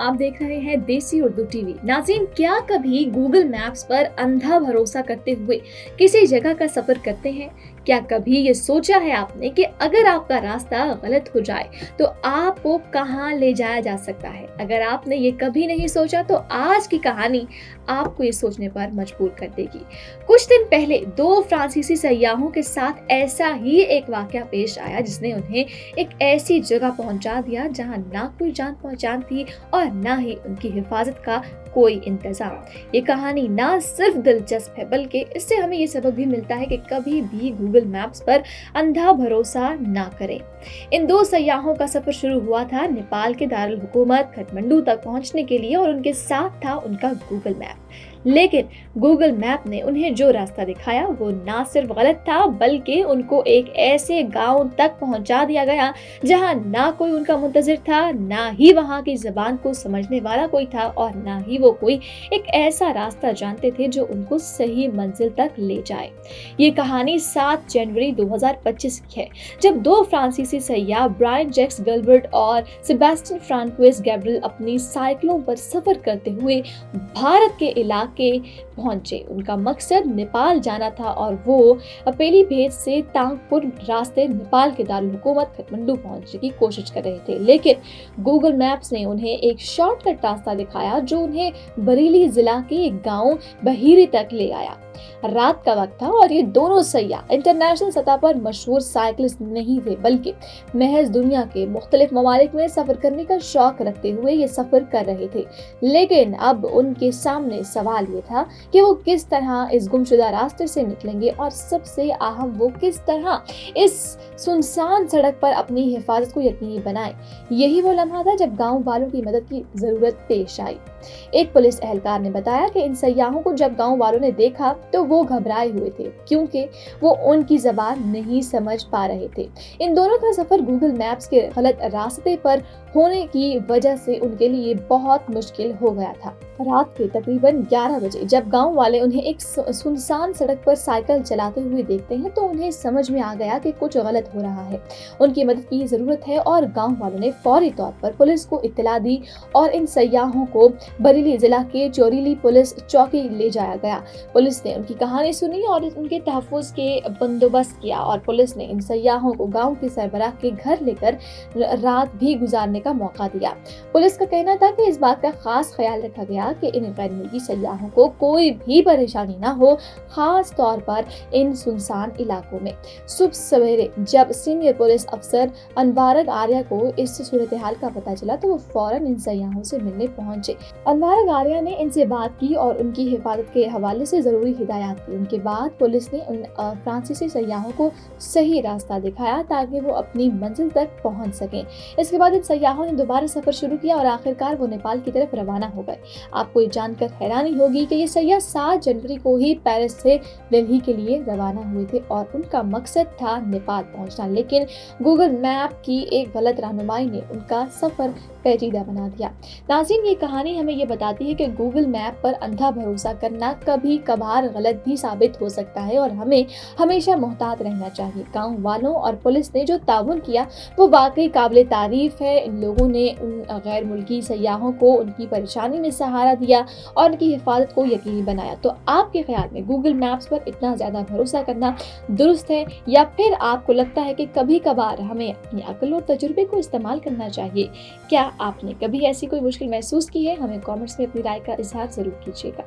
आप देख रहे हैं देसी उर्दू टीवी। नाज़रीन, क्या कभी गूगल मैप्स पर अंधा भरोसा करते हुए किसी जगह का सफर करते हैं? क्या कभी ये सोचा है आपने कि अगर आपका रास्ता गलत हो जाए तो आपको कहाँ ले जाया जा सकता है? अगर आपने ये कभी नहीं सोचा तो आज की कहानी आपको ये सोचने पर मजबूर कर देगी। कुछ दिन पहले दो फ्रांसीसी सयाहों के साथ ऐसा ही एक वाकया पेश आया जिसने उन्हें एक ऐसी जगह पहुंचा दिया जहां ना कोई जान पहचान थी और ना ही उनकी हिफाजत का कोई इंतजाम। ये कहानी ना सिर्फ दिलचस्प है बल्कि इससे हमें ये सबक भी मिलता है कि कभी भी गूगल मैप्स पर अंधा भरोसा ना करें। इन दो सयाहों का सफर शुरू हुआ था नेपाल के दारुल हुकूमत काठमांडू तक पहुंचने के लिए और उनके साथ था उनका गूगल मैप। लेकिन गूगल मैप ने उन्हें जो रास्ता दिखाया वो ना सिर्फ गलत था बल्कि उनको एक ऐसे गांव तक पहुंचा दिया गया जहां ना कोई उनका मुंतजिर था, ना ही वहां की जुबान को समझने वाला कोई था और ना ही वो कोई एक ऐसा रास्ता जानते थे जो उनको सही मंजिल तक ले जाए। ये कहानी 7 जनवरी 2025 की है, जब दो फ्रांसीसी सयाह ब्रायन जैक्स गिलबर्ट और सेबेस्टियन फ्रांकोइस गैब्रियल अपनी साइकिलों पर सफर करते हुए भारत के इलाके पहुंचे। उनका मकसद नेपाल जाना था और वो पीलीभीत से तांगपुर रास्ते नेपाल के दारुल हुकूमत काठमांडू पहुंचने की कोशिश कर रहे थे। लेकिन गूगल मैप्स ने उन्हें एक शॉर्टकट रास्ता दिखाया जो उन्हें बरेली जिला के एक गांव बहीरी तक ले आया। रात का वक्त था और ये दोनों सयाह इंटरनेशनल सतह पर मशहूर साइकिलिस्ट नहीं थे बल्कि महज दुनिया के मुख्तलिफ ममालिक में सफर करने का शौक रखते हुए ये सफर कर रहे थे। लेकिन अब उनके सामने सवाल ये था कि वो किस तरह इस गुमशुदा रास्ते से निकलेंगे और सबसे अहम वो किस तरह इस सुनसान सड़क पर अपनी हिफाजत को यकीनी बनाए। यही वो लम्हा था जब गाँव वालों की मदद की जरूरत पेश आई। एक पुलिस एहलकार ने बताया कि इन सयाहों को जब गांव वालों ने देखा तो वो घबराए हुए थे क्योंकि वो उनकी ज़बान नहीं समझ पा रहे थे। इन दोनों का सफर गूगल मैप्स के गलत रास्ते पर होने की वजह से उनके लिए बहुत मुश्किल हो गया था। रात के तकरीबन 11 बजे जब गांव वाले उन्हें एक सुनसान सड़क पर साइकिल चलाते हुए देखते हैं तो उन्हें समझ में आ गया कि कुछ गलत हो रहा है। उनकी मदद की जरूरत है और गांव वालों ने फौरी तौर पर पुलिस को इत्तला दी और इन सयाहों को बरेली जिला के चोरीली पुलिस चौकी ले जाया गया। पुलिस ने उनकी कहानी सुनी और उनके तहफ़्फ़ुज़ के बंदोबस्त किया और पुलिस ने इन सयाहों को गांव के सरबराह के घर लेकर रात भी गुजारने का मौका दिया। पुलिस का कहना था कि इस बात का खास ख्याल रखा गया कि इन गैर मुल्की सयाहों को कोई भी परेशानी ना हो, खास तौर पर इन सुनसान इलाकों में। सुबह सवेरे जब सीनियर पुलिस अफसर अनवारग आर्या को इस सूरत हाल का पता चला तो वो फौरन इन सयाहों से मिलने पहुंचे। अनवारग आर्या ने इनसे बात की और उनकी हिफाजत के हवाले से जरूरी हिदायत दी। उनके बाद पुलिस ने उन फ्रांसीसी सयाहों को सही रास्ता दिखाया ताकि वो अपनी मंजिल तक पहुंच सकें। इसके बाद इन सयाहों ने दोबारा सफर शुरू किया और आखिरकार वो नेपाल की तरफ रवाना हो गए। आपको ये जानकर हैरानी होगी कि ये सयाह 7 जनवरी को ही पेरिस से दिल्ली के लिए रवाना हुए थे और उनका मकसद था नेपाल पहुंचना। लेकिन गूगल मैप की एक गलत रहनुमाई ने उनका सफर पेचीदा बना दिया। नाज़रीन, ये कहानी हमें ये बताती है कि गूगल मैप पर अंधा भरोसा करना कभी कभार गलत भी साबित हो सकता है और हमें हमेशा मोहतात रहना चाहिए। गाँव वालों और पुलिस ने जो ताउन किया वो वाकई काबिल तारीफ है। इन लोगों ने उन गैर मुल्की सयाहों को उनकी परेशानी में सहारा दिया और उनकी हिफाजत को यकीनी बनाया। तो आपके ख्याल में गूगल मैप्स पर इतना ज़्यादा भरोसा करना दुरुस्त है या फिर आपको लगता है कि कभी कभार हमें अपनी अक्ल और तजुर्बे को इस्तेमाल करना चाहिए? क्या आपने कभी ऐसी कोई मुश्किल महसूस की है? हमें कमेंट्स में अपनी राय का इजहार जरूर कीजिएगा।